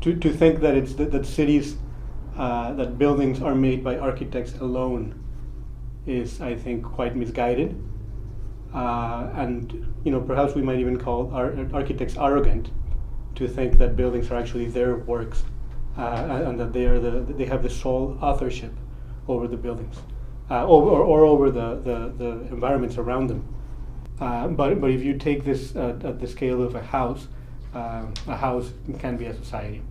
To think that that cities, that buildings are made by architects alone is, I think, quite misguided. And perhaps we might even call architects arrogant to think that buildings are actually their works, and that they have the sole authorship over the buildings, or over the environments around them. But if you take this at the scale of a house can be a society,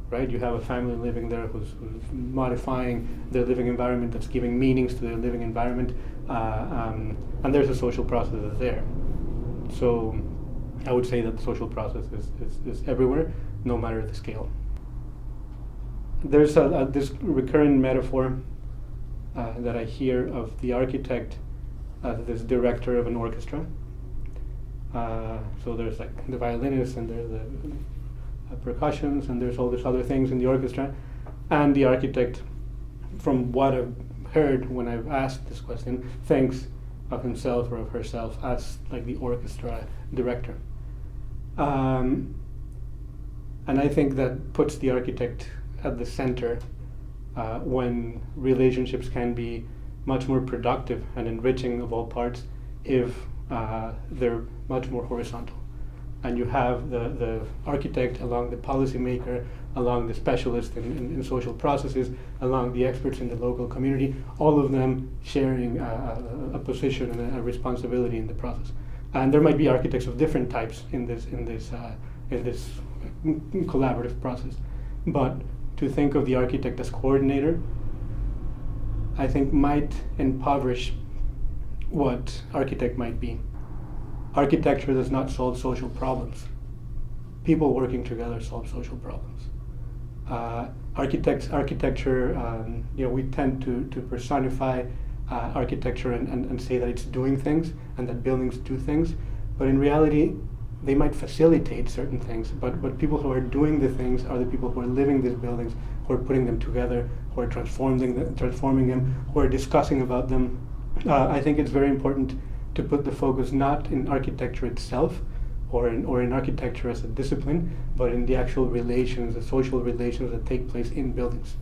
right? You have a family living there who's modifying their living environment, that's giving meanings to their living environment, and there's a social process that's there. So I would say that the social process is everywhere, no matter the scale. There's this recurrent metaphor that I hear of the architect as this director of an orchestra. So there's like the violinist, and there's the percussions, and there's all these other things in the orchestra. And the architect, from what I've heard when I've asked this question, thinks of himself or of herself as like the orchestra director. And I think that puts the architect at the center when relationships can be much more productive and enriching of all parts if they're much more horizontal. And you have the architect along the policymaker, along the specialist in social processes, along the experts in the local community, all of them sharing a position and a responsibility in the process. And there might be architects of different types in this collaborative process. But to think of the architect as coordinator, I think might impoverish what architect might be. Architecture does not solve social problems. People working together solve social problems. Architecture, we tend to personify architecture and say that it's doing things and that buildings do things, but in reality, they might facilitate certain things, but people who are doing the things are the people who are living these buildings, who are putting them together, who are transforming them, who are discussing about them. I think it's very important to put the focus not in architecture itself or in architecture as a discipline, but in the actual relations, the social relations that take place in buildings.